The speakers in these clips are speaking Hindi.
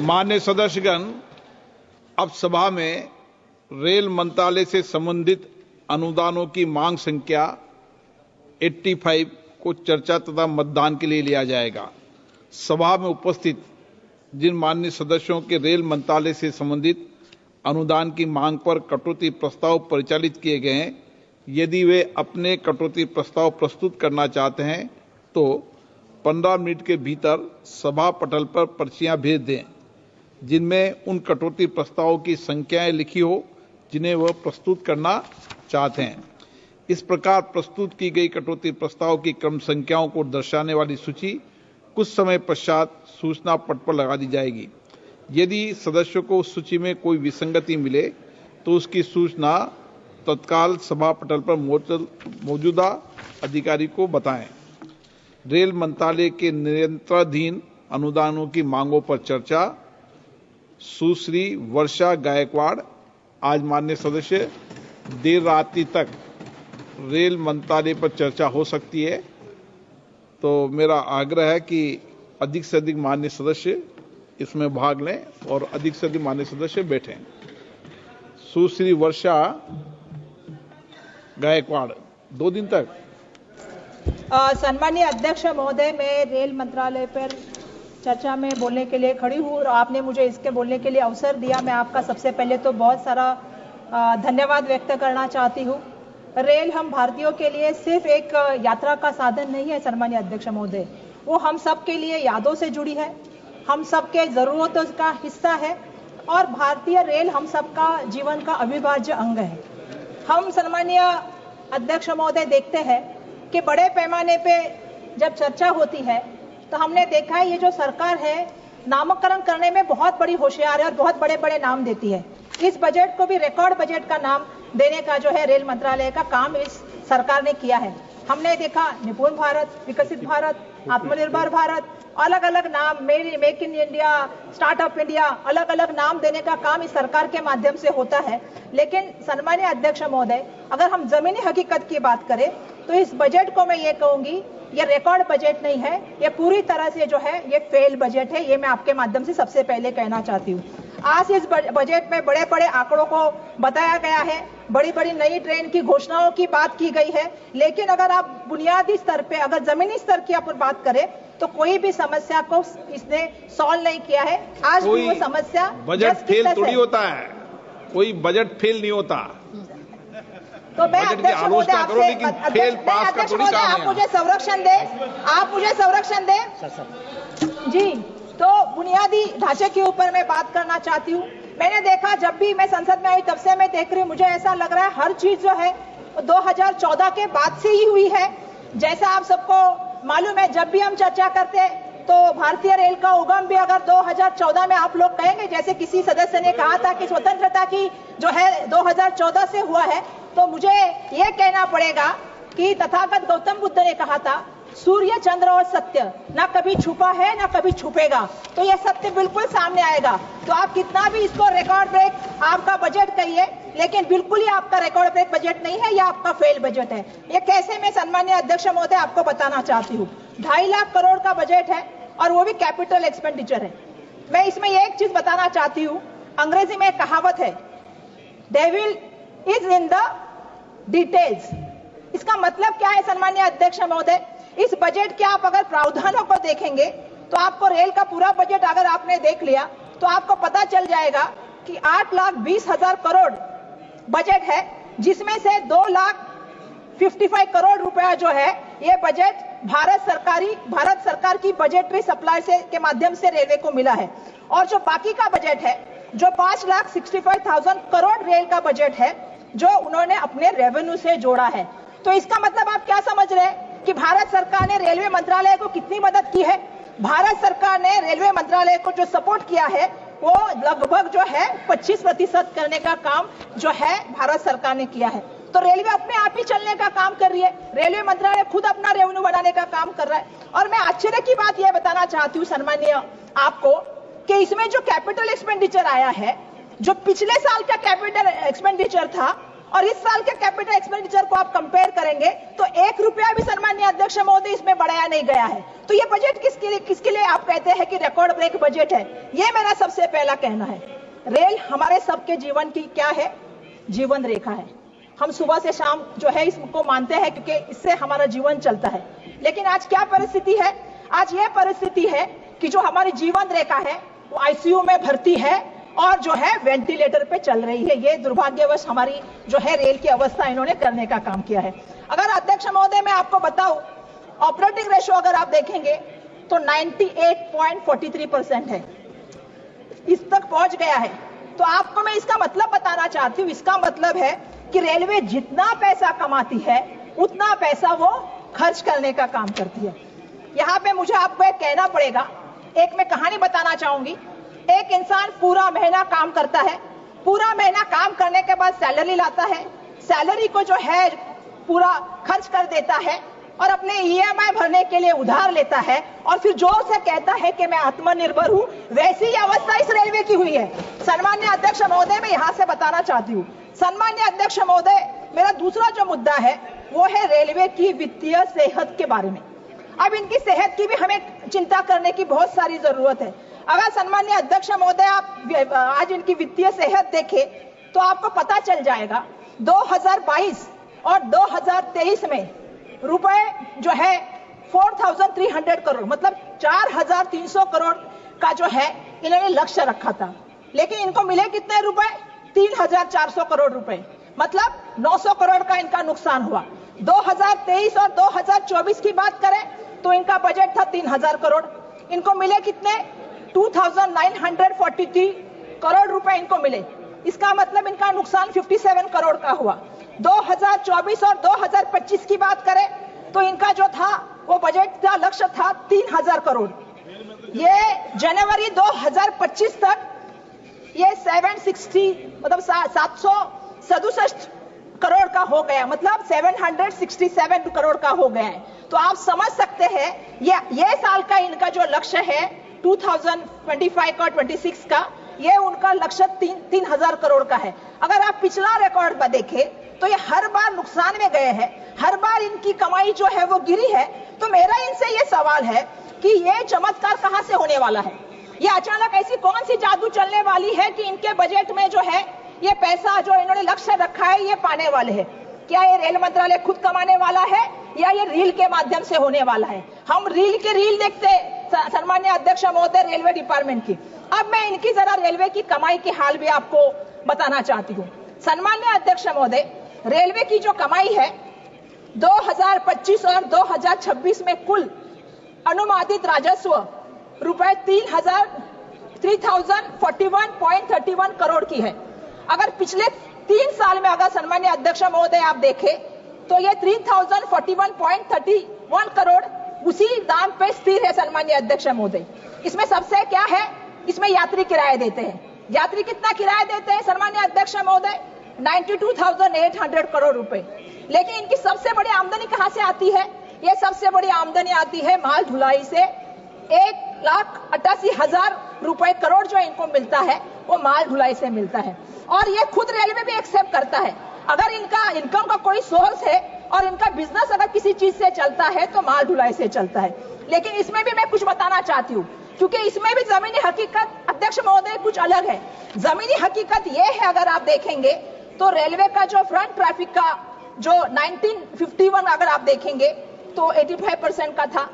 मान्य सदस्यगण, अब सभा में रेल मंत्रालय से संबंधित अनुदानों की मांग संख्या 85 को चर्चा तथा मतदान के लिए लिया जाएगा। सभा में उपस्थित जिन माननीय सदस्यों के रेल मंत्रालय से संबंधित अनुदान की मांग पर कटौती प्रस्ताव परिचालित किए गए हैं, यदि वे अपने कटौती प्रस्ताव प्रस्तुत करना चाहते हैं तो 15 मिनट के भीतर सभा पटल पर पर्चियां भेज दें जिनमें उन कटौती प्रस्तावों की संख्याएं लिखी हो जिन्हें वह प्रस्तुत करना चाहते हैं। इस प्रकार प्रस्तुत की गई कटौती प्रस्ताव की क्रम संख्याओं को दर्शाने वाली सूची कुछ समय पश्चात सूचना पट पर लगा दी जाएगी। यदि सदस्यों को उस सूची में कोई विसंगति मिले तो उसकी सूचना तत्काल सभा पटल पर मौजूदा अधिकारी को बताएं। रेल मंत्रालय के नियंत्रणाधीन अनुदानों की मांगों पर चर्चा। सुश्री वर्षा गायकवाड़। आज माननीय सदस्य, देर रात्रि तक रेल मंत्रालय पर चर्चा हो सकती है, तो मेरा आग्रह है कि अधिक से अधिक माननीय सदस्य इसमें भाग लें और अधिक से अधिक माननीय सदस्य बैठें। सुश्री वर्षा गायकवाड़, 2 दिन तक। सम्मानीय अध्यक्ष महोदय, मैं रेल मंत्रालय पर चर्चा में बोलने के लिए खड़ी हूँ और आपने मुझे इसके बोलने के लिए अवसर दिया। मैं आपका सबसे पहले तो बहुत सारा धन्यवाद व्यक्त करना चाहती हूँ। रेल हम भारतीयों के लिए सिर्फ एक यात्रा का साधन नहीं है सम्मानीय अध्यक्ष महोदय, वो हम सब के लिए यादों से जुड़ी है, हम सबके जरूरतों का हिस्सा है और भारतीय रेल हम सबका जीवन का अविभाज्य अंग है। हम सम्मानीय अध्यक्ष महोदय देखते हैं कि बड़े पैमाने पे जब चर्चा होती है तो हमने देखा है ये जो सरकार है नामकरण करने में बहुत बड़ी होशियार है और बहुत बड़े बड़े नाम देती है। इस बजट को भी रिकॉर्ड बजट का नाम देने का जो है रेल मंत्रालय का काम इस सरकार ने किया है। हमने देखा निपुण भारत, विकसित भारत, आत्मनिर्भर भारत, अलग अलग नाम, make in India, startup India, अलग अलग नाम देने का काम इस सरकार के माध्यम से होता है। लेकिन सम्मानीय अध्यक्ष महोदय, अगर हम जमीनी हकीकत की बात करें तो इस बजट को मैं ये कहूंगी ये रिकॉर्ड बजट नहीं है, ये पूरी तरह से जो है ये फेल बजट है। ये मैं आपके माध्यम से सबसे पहले कहना चाहती हूँ। आज इस बजट में बड़े बड़े आंकड़ों को बताया गया है, बड़ी बड़ी नई ट्रेन की घोषणाओं की बात की गई है, लेकिन अगर आप बुनियादी स्तर पे, अगर जमीनी स्तर की आप बात करें तो कोई भी समस्या को इसने सॉल्व नहीं किया है। आज भी वो समस्या बजट फेल थोड़ी होता है, कोई बजट फेल नहीं होता। तो मैं अध्यक्ष महोदय आपसे आप मुझे संरक्षण दे, आप मुझे संरक्षण दे जी। तो बुनियादी ढांचे के ऊपर मैं बात करना चाहती हूँ। मैंने देखा जब भी मैं संसद में आई तब से मैं देख रही हूँ, मुझे ऐसा लग रहा है हर चीज जो है 2014 के बाद से ही हुई है। जैसा आप सबको मालूम है, जब भी हम चर्चा करते तो भारतीय रेल का उगम भी अगर 2014 में आप लोग कहेंगे, जैसे किसी सदस्य ने कहा था कि स्वतंत्रता की जो है 2014 से हुआ है, तो मुझे यह कहना पड़ेगा कि तथागत गौतम बुद्ध ने कहा था सूर्य, चंद्र और सत्य ना कभी छुपा है ना कभी छुपेगा। तो यह सत्य बिल्कुल सामने आएगा। तो आप कितना भी इसको रिकॉर्ड ब्रेक आपका बजट कहिए, लेकिन बिल्कुल ही आपका रिकॉर्ड ब्रेक बजट नहीं है, यह आपका फेल बजट है। ये कैसे, मैं सम्मानीय अध्यक्ष महोदय आपको बताना चाहती हूँ। 2.5 लाख करोड़ का बजट है और वो भी कैपिटल एक्सपेंडिचर है। मैं इसमें एक चीज बताना चाहती हूँ, अंग्रेजी में एक कहावत है, devil is in the details. इसका मतलब क्या है सम्मानीय अध्यक्ष महोदय? इस बजट के आप अगर प्रावधानों को देखेंगे तो आपको रेल का पूरा बजट अगर आपने देख लिया तो आपको पता चल जाएगा कि 8,20,000 करोड़ बजट है, जिसमें से 2,55 करोड़ रुपया जो है ये बजट भारत सरकार की बजटरी सप्लाई से के माध्यम से रेलवे को मिला है। और जो बाकी का बजट है, जो 5,65,000 करोड़ रेल का बजट है, जो उन्होंने अपने रेवेन्यू से जोड़ा है। तो इसका मतलब आप क्या समझ रहे हैं कि भारत सरकार ने रेलवे मंत्रालय को कितनी मदद की है? भारत सरकार ने रेलवे मंत्रालय को जो सपोर्ट किया है वो लगभग जो है 25% करने का काम जो है भारत सरकार ने किया है। तो रेलवे अपने आप ही चलने का काम कर रही है, रेलवे मंत्रालय खुद अपना रेवेन्यू बढ़ाने का काम कर रहा है। और मैं आश्चर्य की बात यह बताना चाहती हूँ सम्मानीय आपको कि इसमें जो कैपिटल एक्सपेंडिचर आया है, जो पिछले साल का कैपिटल एक्सपेंडिचर था और इस साल के कैपिटल एक्सपेंडिचर को आप कंपेयर करेंगे तो 1 रुपया भी सम्माननीय अध्यक्ष महोदय इसमें बढ़ाया नहीं गया है। तो ये बजट किसके लिए आप कहते हैं कि रिकॉर्ड ब्रेक बजट है? ये मेरा सबसे पहला कहना है। रेल हमारे सबके जीवन की क्या है? जीवन रेखा है। हम सुबह से शाम जो है इसको मानते हैं क्योंकि इससे हमारा जीवन चलता है। लेकिन आज क्या परिस्थिति है? आज यह परिस्थिति है कि जो हमारी जीवन रेखा है वो आईसीयू में भर्ती है और जो है वेंटिलेटर पे चल रही है। ये दुर्भाग्यवश हमारी जो है रेल की अवस्था इन्होंने करने का काम किया है। अगर अध्यक्ष महोदय मैं आपको बताऊं, ऑपरेटिंग रेशियो अगर आप देखेंगे तो 98.43% है, इस तक पहुंच गया है। तो आपको मैं इसका मतलब बताना चाहती हूं, इसका मतलब है कि रेलवे जितना पैसा कमाती है उतना पैसा वो खर्च करने का काम करती है। यहाँ पे मुझे आपको एक कहना पड़ेगा, एक मैं कहानी बताना चाहूंगी। एक इंसान पूरा महीना काम करता है, पूरा महीना काम करने के बाद सैलरी लाता है, सैलरी को जो है पूरा खर्च कर देता है और अपने ईएमआई भरने के लिए उधार लेता है और फिर जोर से कहता है कि मैं आत्मनिर्भर हूं। वैसी ही अवस्था इस रेलवे की हुई है। सम्माननीय अध्यक्ष महोदय, मैं यहां से बताना चाहती हूं, सम्माननीय अध्यक्ष महोदय, मेरा दूसरा जो मुद्दा है वो है रेलवे की वित्तीय सेहत के बारे में। अब इनकी सेहत की भी हमें चिंता करने की बहुत सारी जरूरत है। अगर सम्माननीय अध्यक्ष महोदय आप आज इनकी वित्तीय सेहत देखें तो आपको पता चल जाएगा 2022 और 2023 में रुपए जो है 4,300 करोड़ मतलब 4,300 करोड़ का जो है इन्होंने लक्ष्य रखा था, लेकिन इनको मिले कितने रुपए? 3,400 करोड़ रुपए, मतलब 900 करोड़ का इनका नुकसान हुआ। 2023 और 2024 की बात करें तो इनका बजट था 3,000 करोड़, इनको मिले कितने? 2,943 करोड़ रुपए इनको मिले। इसका मतलब इनका नुकसान 57 करोड़ का हुआ। 2024 और 2025 की बात करें तो इनका जो था वो बजट था, लक्ष्य था 3,000 करोड़। ये जनवरी 2025 तक ये 760 मतलब 767 करोड़ का हो गया, मतलब 767 करोड़ का हो गया है। तो आप समझ सकते हैं ये साल का इनका जो लक्ष्य है 2025 का 26 का, ये उनका लक्ष्य 3,000 करोड़ का है। अगर आप पिछला रिकॉर्ड पर देखें तो ये हर बार नुकसान में गए हैं, हर बार इनकी कमाई जो है वो गिरी है। तो मेरा इनसे ये सवाल है कि ये चमत्कार कहां से होने वाला है? ये अचानक ऐसी कौन सी जादू चलने वाली है कि इनके बजट में जो है ये पैसा जो इन्होंने लक्ष्य रखा है ये पाने वाले हैं? क्या ये रेल मंत्रालय खुद कमाने वाला है या ये रील के माध्यम से होने वाला है? हम रील देखते सम्माननीय अध्यक्ष महोदय रेलवे डिपार्टमेंट की। अब मैं इनकी जरा रेलवे की कमाई की हाल भी आपको बताना चाहती हूँ। सम्माननीय अध्यक्ष महोदय, रेलवे की जो कमाई है 2025 और 2026 में कुल अनुमानित राजस्व रुपए 3,041.31 करोड़ की है। अगर पिछले 3 साल में अगर सम्माननीय अध्यक्ष महोदय आप देखें तो ये 3,041.31 करोड़ उसी दाम पे स्थिर है सम्माननीय अध्यक्ष महोदय। इसमें सबसे क्या है, इसमें यात्री किराया देते हैं। यात्री कितना किराया देते हैं सम्माननीय अध्यक्ष महोदय? 92,800 करोड़ रुपए। लेकिन इनकी सबसे बड़ी आमदनी कहां से आती है? ये सबसे बड़ी आमदनी आती है माल ढुलाई से। 1,88,000 रुपए करोड़ जो इनको मिलता है वो माल ढुलाई से मिलता है। और ये खुद रेलवे भी एक्सेप्ट करता है, अगर इनका इनकम का कोई सोर्स है और इनका बिजनेस अगर किसी चीज से चलता है तो माल ढुलाई से चलता है। लेकिन इसमें भी मैं कुछ बताना चाहती हूँ, क्योंकि इसमें भी जमीनी हकीकत अध्यक्ष महोदय कुछ अलग है। जमीनी हकीकत ये है, अगर आप देखेंगे तो रेलवे का जो फ्रंट ट्रैफिक का जो 1951 अगर आप देखेंगे तो 85% का था।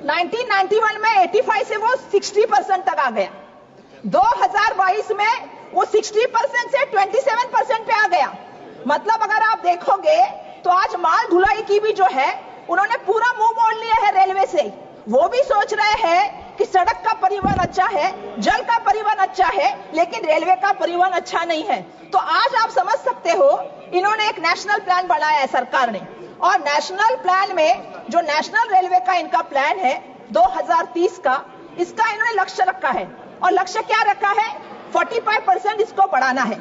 1991 में 85 से वो 60% तक आ गया। 2022 में वो 60% से 27% पे आ गया। मतलब अगर आप देखोगे तो आज माल ढुलाई की भी जो है उन्होंने पूरा मुंह मोड़ लिया है रेलवे से। वो भी सोच रहे हैं कि सड़क का परिवहन अच्छा है, जल का परिवहन अच्छा है, लेकिन रेलवे का परिवहन अच्छा नहीं है। तो आज आप समझ सकते हो इन्होंने एक नेशनल प्लान बनाया है सरकार ने, और नेशनल प्लान में जो नेशनल रेलवे का इनका प्लान है 2030 का, इसका इन्होंने लक्ष्य रखा है। और लक्ष्य क्या रखा है? 45% इसको बढ़ाना है।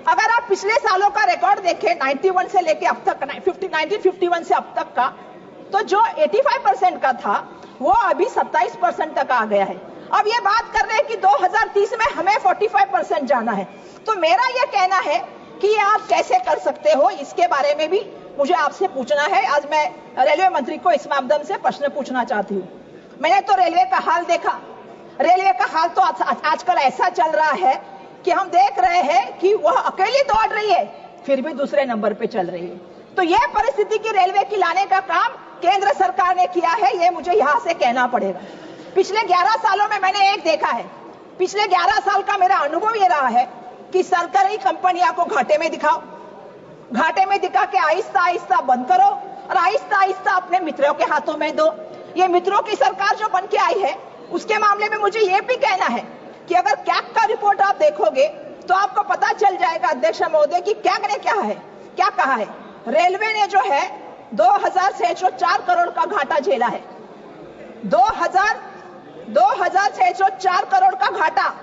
अगर आप पिछले सालों का रिकॉर्ड देखें 91 से लेके अब तक 1951 से अब तक का, तो जो 85% का था वो अभी 27% तक आ गया है। अब ये बात कर रहे हैं कि 2030 में हमें 45% जाना है। तो मेरा ये कहना है कि ये आप कैसे कर सकते हो, इसके बारे में भी मुझे आपसे पूछना है। आज मैं रेलवे मंत्री को इस माध्यम से प्रश्न पूछना चाहती हूँ। मैंने तो रेलवे का हाल देखा। रेलवे का हाल तो आजकल ऐसा चल रहा है कि हम देख रहे हैं कि वह अकेली दौड़ रही है, फिर भी दूसरे नंबर पे चल रही है। तो यह परिस्थिति की रेलवे की लाने का काम केंद्र सरकार ने किया है, यह मुझे यहां से कहना पड़ेगा। पिछले 11 सालों में मैंने एक देखा है, पिछले 11 साल का मेरा अनुभव यह रहा है कि सरकारी कंपनियां को घाटे में दिखाओ, घाटे में दिखा के आहिस्ता आहिस्ता बंद करो और आहिस्ता आहिस्ता अपने मित्रों के हाथों में दो। ये मित्रों की सरकार जो बन के आई है, उसके मामले में मुझे ये भी कहना है कि अगर कैग का रिपोर्ट आप देखोगे तो आपको पता चल जाएगा अध्यक्ष महोदय कि कैग ने क्या कहा है। रेलवे ने जो है 2604 करोड़ का घाटा झेला है। 2604 करोड़ का घाटा,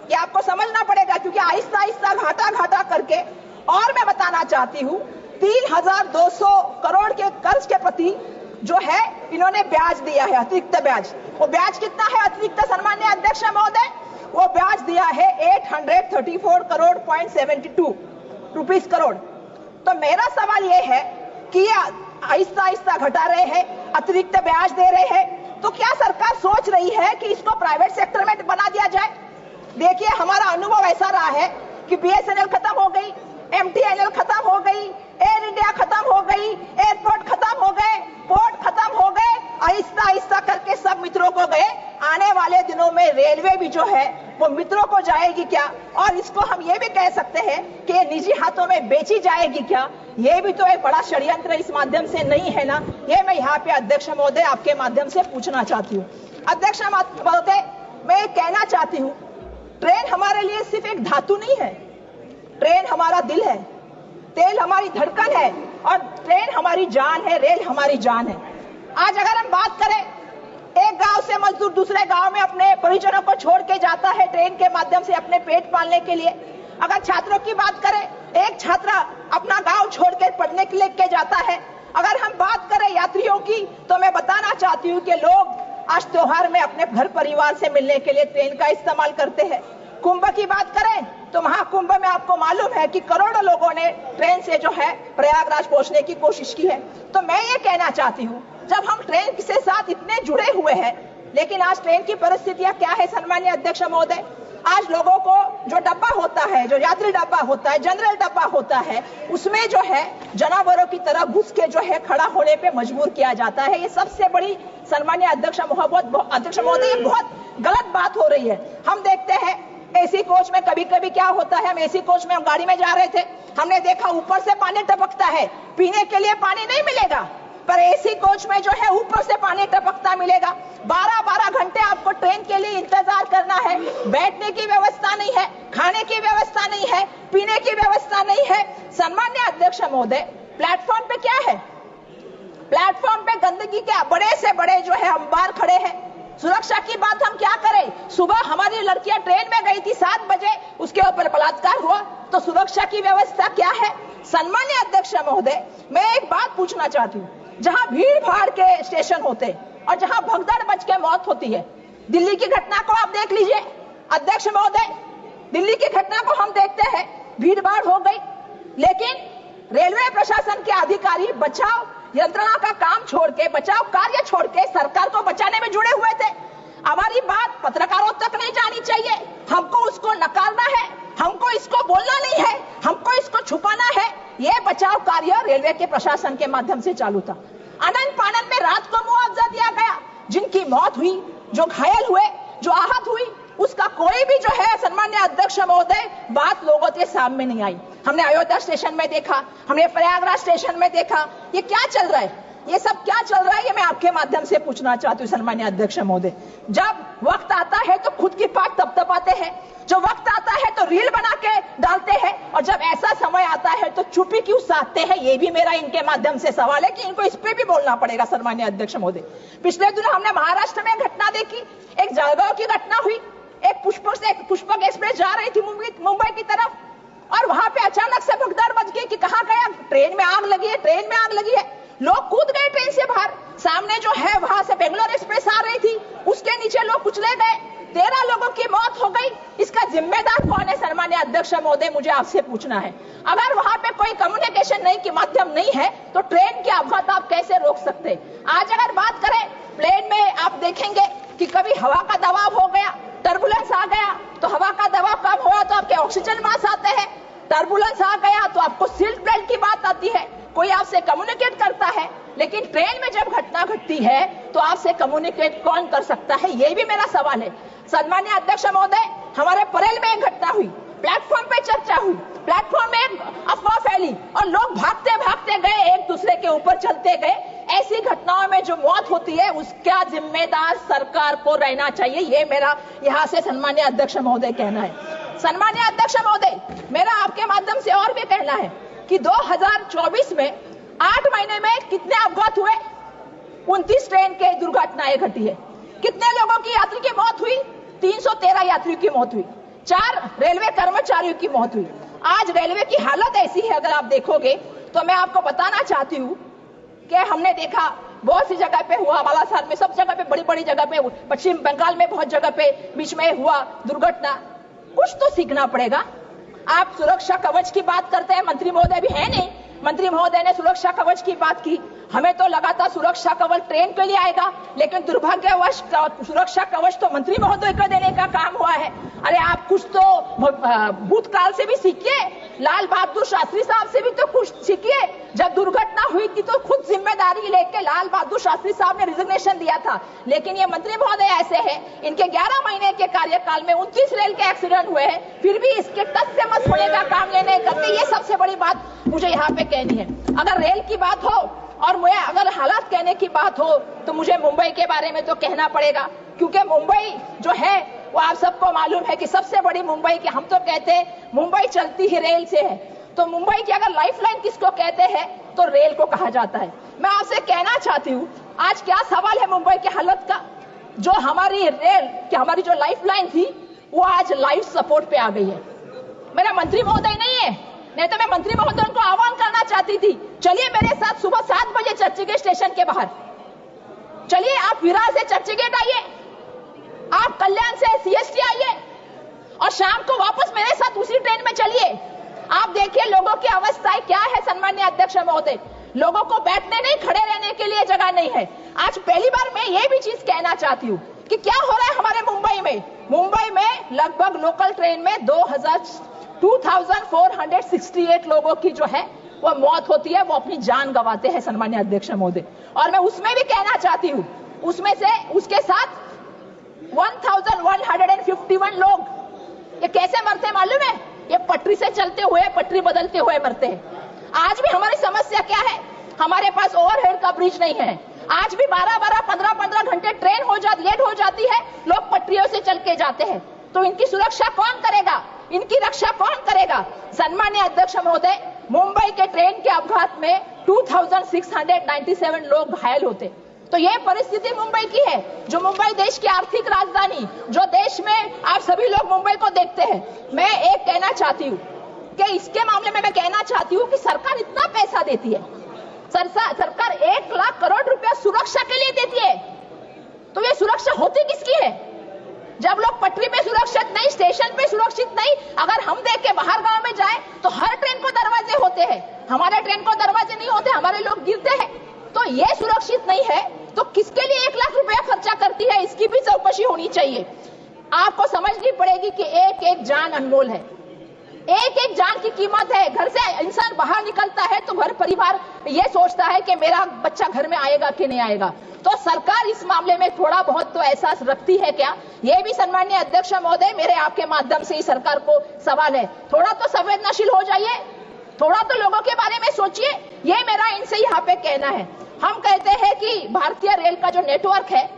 ये आपको समझना पड़ेगा, क्योंकि आहिस्ता आहिस्ता घाटा करके, और मैं बताना चाहती हूं 3200 करोड़ के कर्ज के प्रति जो है इन्होंने ब्याज दिया है, अतिरिक्त ब्याज। वो ब्याज कितना है अतिरिक्त सन्मान्य अध्यक्ष महोदय? वो ब्याज दिया है 834 करोड़ .72 रुपीस करोड़। तो मेरा सवाल ये है कि आहिस्ता आहिस्ता घटा रहे हैं, अतिरिक्त ब्याज दे रहे हैं, तो क्या सरकार सोच रही है कि इसको प्राइवेट सेक्टर में बना दिया जाए? देखिए, हमारा अनुभव ऐसा रहा है कि BSNL खत्म हो गई, MTNL खत्म हो गई, एयर इंडिया खत्म हो गई, एयरपोर्ट खत्म हो गए, पोर्ट खत्म हो गए, आहिस्ता आहिस्ता करके सब मित्रों को गए। आने वाले दिनों में रेलवे भी जो है वो मित्रों को जाएगी क्या? और इसको हम ये भी कह सकते हैं कि ये निजी हाथों में बेची जाएगी क्या? ये भी तो एक बड़ा षड्यंत्र इस माध्यम से नहीं है ना? ये मैं यहाँ पे अध्यक्ष महोदय आपके माध्यम से पूछना चाहती हूँ। अध्यक्ष महोदय, मैं कहना चाहती हूँ, ट्रेन हमारे लिए सिर्फ एक धातु नहीं है, ट्रेन हमारा दिल है, तेल हमारी धड़कन है, और ट्रेन हमारी जान है, रेल हमारी जान है। आज अगर हम बात करें, एक गांव से मजदूर दूसरे गांव में अपने परिजनों को छोड़ के जाता है ट्रेन के माध्यम से अपने पेट पालने के लिए। अगर छात्रों की बात करें, एक छात्र अपना गांव छोड़ के पढ़ने के लिए जाता है। अगर हम बात करें यात्रियों की, तो मैं बताना चाहती हूँ कि लोग आज त्योहार में अपने घर परिवार से मिलने के लिए ट्रेन का इस्तेमाल करते हैं। कुंभ की बात करें तो महाकुंभ में आपको मालूम है कि करोड़ों लोगों ने ट्रेन से जो है प्रयागराज पहुंचने की कोशिश की है। तो मैं ये कहना चाहती हूँ, जब हम ट्रेन के साथ इतने जुड़े हुए हैं, लेकिन आज ट्रेन की परिस्थितियां क्या है सन्मान्य अध्यक्ष महोदय? आज लोगों को जो डब्बा होता है, जो यात्री डब्बा होता है, जनरल डब्बा होता है, उसमें जो है जानवरों की तरह घुस के जो है खड़ा होने पे मजबूर किया जाता है। ये सबसे बड़ी सन्मान्य अध्यक्ष महोदय बहुत गलत बात हो रही है। हम देखते हैं एसी कोच में कभी कभी क्या होता है, हम एसी कोच में हम गाड़ी में जा रहे थे, हमने देखा ऊपर से पानी टपकता है, पीने के लिए पानी नहीं मिलेगा, पर एसी कोच में जो है ऊपर से पानी टपकता मिलेगा। 12-12 घंटे आपको ट्रेन के लिए इंतजार करना है, बैठने की व्यवस्था नहीं है, खाने की व्यवस्था नहीं है, पीने की व्यवस्था नहीं है। सन्मान्य अध्यक्ष महोदय, प्लेटफॉर्म पे क्या है? प्लेटफॉर्म पे गंदगी के बड़े से बड़े जो है अंबार खड़े हैं। सुरक्षा की बात हम क्या करें? सुबह हमारी लड़कियां ट्रेन में गई थी 7 बजे, उसके ऊपर बलात्कार हुआ, तो सुरक्षा की व्यवस्था क्या है? सन्मान्य अध्यक्ष महोदय, मैं एक बात पूछना चाहती हूँ, जहां भीड़ भाड़ के स्टेशन होते और जहां भगदड़ मच के मौत होती है, दिल्ली की घटना को आप देख लीजिए अध्यक्ष महोदय, दिल्ली की घटना को हम देखते हैं, भीड़ भाड़ हो गई, लेकिन रेलवे प्रशासन के अधिकारी बचाव यंत्रणा का काम छोड़ के, बचाव कार्य छोड़ के सरकार को बचाने में जुड़े हुए थे। हमारी बात पत्रकारों तक नहीं जानी चाहिए, हमको उसको नकारना है, हमको इसको बोलना नहीं है, हमको इसको छुपाना है। यह बचाव कार्य रेलवे के प्रशासन के माध्यम से चालू था। आनन फानन में रात को मुआवजा दिया गया, जिनकी मौत हुई, जो घायल हुए, जो आहत हुई, उसका कोई भी जो है सन्मान्य अध्यक्ष महोदय बात लोगों के सामने नहीं आई। हमने अयोध्या स्टेशन में देखा, हमने प्रयागराज स्टेशन में देखा, ये क्या चल रहा है? ये सब क्या चल रहा है? ये मैं आपके माध्यम से पूछना चाहती हूँ सन्मान्य अध्यक्ष महोदय। जब वक्त आता है तो खुद की पाट तपतपाते हैं, जो वक्त आता है तो रील बना के डालते हैं, और जब ऐसा समय आता है तो चुप्पी क्यों साधते हैं? ये भी मेरा इनके माध्यम से सवाल है कि इनको इस पे भी बोलना पड़ेगा सन्मान्य अध्यक्ष महोदय। पिछले दिनों हमने महाराष्ट्र में घटना देखी, एक जलगांव की घटना हुई, एक पुष्पक एक्सप्रेस जा रही थी मुंबई की तरफ, और वहां पे अचानक से भगदड़ मच गई कि कहां गया, ट्रेन में आग लगी है, ट्रेन में आग लगी है। लोग कूद गए ट्रेन से बाहर, सामने जो है वहां से बेंगलोर एक्सप्रेस आ रही थी, उसके नीचे लोग कुचले गए। 13 लोगों की मौत हो गई, इसका जिम्मेदार कौन है? सम्मानीय अध्यक्ष महोदय, मुझे आपसे पूछना है। अगर वहां पे कोई कम्युनिकेशन नहीं के माध्यम नहीं है तो ट्रेन के अपघात आप कैसे रोक सकते? आज अगर बात करें प्लेन में, आप देखेंगे कि कभी हवा का दबाव हो गया, टर्बुलेंस आ गया, तो हवा का दबाव कम हुआ तो आपके ऑक्सीजन मास्क आते हैं, टर्बुलेंस आ गया तो आपको सीट बेल्ट की बात आती है, कोई आपसे कम्युनिकेट करता है। लेकिन ट्रेन में जब घटना घटती है तो आपसे कम्युनिकेट कौन कर सकता है? ये भी मेरा सवाल है। सम्मानीय अध्यक्ष महोदय, हमारे परेल में एक घटना हुई, प्लेटफॉर्म पे चर्चा हुई, प्लेटफॉर्म में अफवाह फैली और लोग भागते भागते गए, एक दूसरे के ऊपर चलते गए। ऐसी घटनाओं में जो मौत होती है उसका जिम्मेदार सरकार को रहना चाहिए, ये मेरा यहां से सम्मानीय अध्यक्ष महोदय कहना है। सम्मानीय अध्यक्ष महोदय, मेरा आपके माध्यम से और भी कहना है कि 2024 में 8 महीने में कितने अपघात हुए? 29 ट्रेन के दुर्घटनाएं घटी है। कितने लोगों की यात्री की मौत हुई? 313 यात्रियों की मौत हुई, 4 रेलवे कर्मचारियों की मौत हुई। आज रेलवे की हालत ऐसी है, अगर आप देखोगे तो मैं आपको बताना चाहती हूँ कि हमने देखा बहुत सी जगह पे हुआ, बालासार में, सब जगह पे, बड़ी बड़ी जगह पे, पश्चिम बंगाल में बहुत जगह पे बीच में हुआ दुर्घटना। कुछ तो सीखना पड़ेगा। आप सुरक्षा कवच की बात करते हैं, मंत्री महोदय भी है नहीं, मंत्री महोदय ने सुरक्षा कवच की बात की। हमें तो लगा था सुरक्षा कवच ट्रेन के लिए आएगा, लेकिन दुर्भाग्यवश सुरक्षा कवच तो मंत्री महोदय को देने का काम हुआ है। अरे आप कुछ तो भूतकाल से भी सीखिए, लाल बहादुर शास्त्री साहब से भी तो कुछ सीखिए। जब दुर्घटना हुई थी तो खुद जिम्मेदारी लेके लाल बहादुर शास्त्री साहब ने रिजिग्नेशन दिया था, लेकिन ये मंत्री महोदय ऐसे हैं, इनके 11 महीने के कार्यकाल में 29 रेल के एक्सीडेंट हुए हैं, फिर भी इसके टस से मस होने का काम ये नहीं करते। ये सबसे बड़ी बात मुझे यहाँ पे कहनी है। अगर रेल की बात हो और मुझे अगर हालात कहने की बात हो तो मुझे मुंबई के बारे में तो कहना पड़ेगा, क्योंकि मुंबई जो है वो आप सबको मालूम है कि सबसे बड़ी मुंबई की, हम तो कहते हैं मुंबई चलती ही रेल से है, तो मुंबई की अगर लाइफलाइन किसको कहते हैं तो रेल को कहा जाता है। मैं आपसे कहना चाहती हूँ, आज क्या सवाल है मुंबई की हालत का? जो हमारी रेल की हमारी जो लाइफलाइन थी वो आज लाइफ सपोर्ट पे आ गई है। मेरा मंत्री महोदय नहीं है, नहीं तो मैं मंत्री महोदय को आह्वान करना चाहती थी, चलिए मेरे साथ सुबह 7 बजे चर्चगेट स्टेशन के बाहर, चलिए आप विरार से चर्चगेट आइए, आप कल्याण से सीएसटी आइए और शाम को वापस मेरे साथ उसी ट्रेन में चलिए। आप देखिए लोगों की अवस्था क्या है। सम्मानीय अध्यक्ष महोदय, लोगों को बैठने नहीं, खड़े रहने के लिए जगह नहीं है। आज पहली बार मैं ये भी चीज कहना चाहती हूँ कि क्या हो रहा है हमारे मुंबई में। मुंबई में लगभग लोकल ट्रेन में 2468 लोगों की जो है वो मौत होती है, वो अपनी जान गंवाते हैं सम्मानीय अध्यक्ष महोदय। और मैं उसमें भी कहना चाहती हूँ, उसमें से उसके साथ 1151 लोग ये कैसे मरते हैं मालूम है? ये पटरी से चलते हुए, पटरी बदलते हुए मरते हैं। आज भी हमारी समस्या क्या है? हमारे पास ओवरहेड का ब्रिज नहीं है। आज भी 12-12, 15-15 घंटे ट्रेन लेट हो जाती है, लोग पटरियों से चल के जाते हैं। तो इनकी सुरक्षा कौन करेगा? इनकी रक्षा कौन करेगा? सम्मानीय अध्यक्ष महोदय, मुंबई के ट्रेन के अपघात में 2697 लोग घायल होते। तो ये परिस्थिति मुंबई की है, जो मुंबई देश की आर्थिक राजधानी, जो देश में आप सभी लोग मुंबई को देखते हैं। मैं एक कहना चाहती हूँ कि इसके मामले में मैं कहना चाहती हूँ कि सरकार इतना पैसा देती है, सरकार 1 लाख करोड़ रुपया सुरक्षा के लिए देती है, तो ये सुरक्षा होती किसकी है? जब लोग पटरी में सुरक्षित नहीं, स्टेशन पे सुरक्षित नहीं, अगर हम देख के बाहर गांव में जाए तो हर ट्रेन को दरवाजे होते हैं, हमारे ट्रेन को दरवाजे नहीं होते, हमारे लोग गिरते हैं। तो ये सुरक्षित नहीं है तो किसके लिए 1 लाख रुपया खर्चा करती है? इसकी भी चौकसी होनी चाहिए। आपको समझनी पड़ेगी कि एक एक जान अनमोल है, एक एक जान की कीमत है। घर से इंसान बाहर निकलता है तो घर परिवार ये सोचता है कि मेरा बच्चा घर में आएगा कि नहीं आएगा। तो सरकार इस मामले में थोड़ा बहुत तो एहसास रखती है क्या? ये भी सम्मानीय अध्यक्ष महोदय, मेरे आपके माध्यम से ही सरकार को सवाल है, थोड़ा तो संवेदनशील हो जाइए, थोड़ा तो लोगों के बारे में सोचिए। ये मेरा इनसे यहाँ पे कहना है। हम कहते हैं कि भारतीय रेल का जो नेटवर्क है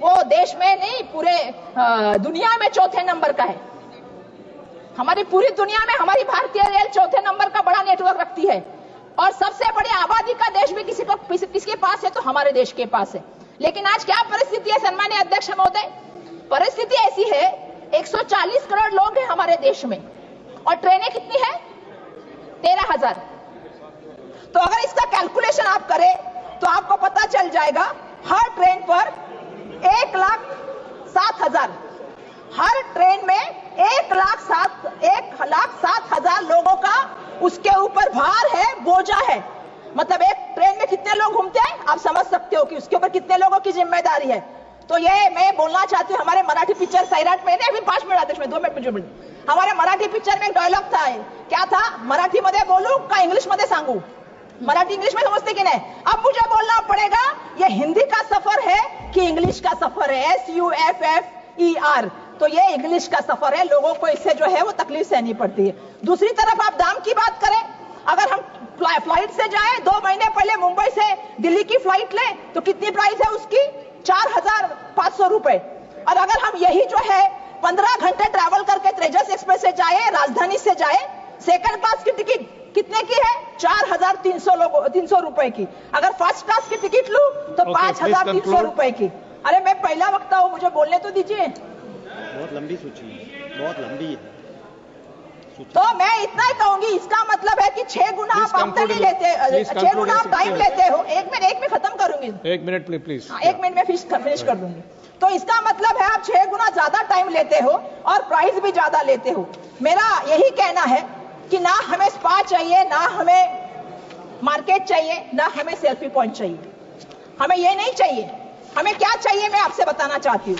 वो देश में नहीं, पूरे दुनिया में 4थे नंबर का है। हमारी पूरी दुनिया में हमारी भारतीय रेल 4थे नंबर का बड़ा नेटवर्क रखती है, और सबसे बड़ी आबादी का देश भी किसके पास है तो हमारे देश के पास है। लेकिन आज क्या परिस्थिति है सम्मानीय अध्यक्ष महोदय? परिस्थिति ऐसी है, 140 करोड़ लोग हैं हमारे देश में और ट्रेनें कितनी है? 13,000। तो अगर इसका कैलकुलेशन आप करें तो आपको पता चल जाएगा हर ट्रेन पर 1,07,000 ट्रेन में 1,07,000 लोगों का उसके ऊपर भार है, बोझा है। मतलब एक ट्रेन में कितने लोग घूमते हैं आप समझ सकते हो कि उसके ऊपर कितने लोगों की जिम्मेदारी है। तो ये मैं बोलना चाहती हूँ, हमारे मराठी पिक्चर सैराट में अभी 5 मिनट आदेश में 2 मिनट में हमारे मराठी पिक्चर में एक डायलॉग था, क्या था, मराठी मध्ये बोलू का इंग्लिश मध्ये सांगू, मराठी इंग्लिश में समझते कि नहीं। अब मुझे बोलना पड़ेगा ये हिंदी का सफर है कि इंग्लिश का सफर है, SUFFER। तो ये इंग्लिश का सफर है, लोगों को इससे जो है वो तकलीफ सहनी पड़ती है। दूसरी तरफ आप दाम की बात करें, अगर हम फ्लाइट से जाए 2 महीने पहले मुंबई से दिल्ली की फ्लाइट लें तो कितनी प्राइस है उसकी, 4,500 रुपए। और अगर हम यही जो है 15 घंटे ट्रैवल करके तेजस एक्सप्रेस से जाए, राजधानी से जाए, सेकंड क्लास की टिकट कितने की है, 4,300 रुपए की। अगर फर्स्ट क्लास की टिकट लूं तो 5,300 रुपए की। अरे मैं पहला वक्ता हूं, मुझे बोलने तो दीजिए। बहुत लंबी सूची है, बहुत लंबी है। तो मैं इतना ही कहूंगी, इसका मतलब है कि 6 गुना आप आमदनी लेते, 6 गुना आप टाइम लेते हो। एक मिनट खत्म करूंगी, 1 मिनट प्लीज। 1 मिनट में फिनिश कर दूंगी। तो इसका मतलब है आप 6 गुना ज्यादा टाइम लेते हो और प्राइस भी ज्यादा लेते हो। मेरा यही कहना है कि ना हमें स्पा चाहिए, ना हमें मार्केट चाहिए, ना हमें सेल्फी पॉइंट चाहिए। हमें ये नहीं चाहिए। हमें क्या चाहिए मैं आपसे बताना चाहती हूँ।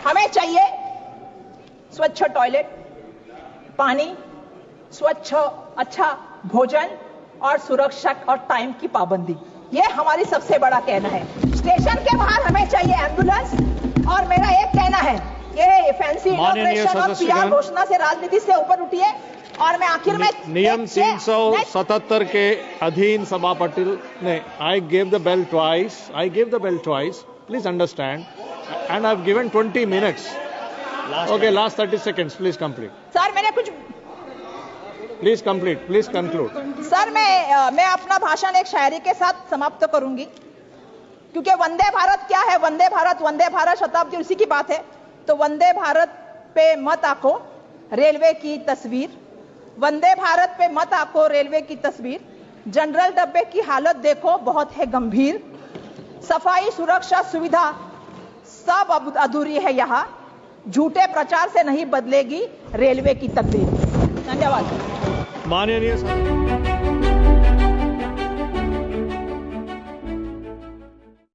हमें चाहिए स्वच्छ टॉयलेट, पानी, स्वच्छ अच्छा भोजन और सुरक्षा और टाइम की पाबंदी। ये हमारी सबसे बड़ा कहना है। स्टेशन के बाहर हमें चाहिए एम्बुलेंस। और मेरा एक कहना है, ये फैंसी इनॉग्रेशन और PR घोषणा से राजनीति से ऊपर उठिए। और मैं आखिर में नियम 377 के अधीन सभापति ने I gave the bell twice, please understand, and I've given 20 minutes. Okay, last 30 seconds, please complete. Sir मैंने कुछ Please conclude. सर मैं अपना भाषण एक शायरी के साथ समाप्त करूंगी, क्योंकि वंदे भारत क्या है, वंदे भारत शताब्दी उसी की बात है। तो वंदे भारत पे मत आंको रेलवे की तस्वीर, वंदे भारत पे मत आंको रेलवे की तस्वीर। जनरल डब्बे की हालत देखो बहुत है गंभीर, सफाई सुरक्षा सुविधा सब अधूरी है यहाँ, झूठे प्रचार से नहीं बदलेगी रेलवे की तकदीर। धन्यवाद। माननीय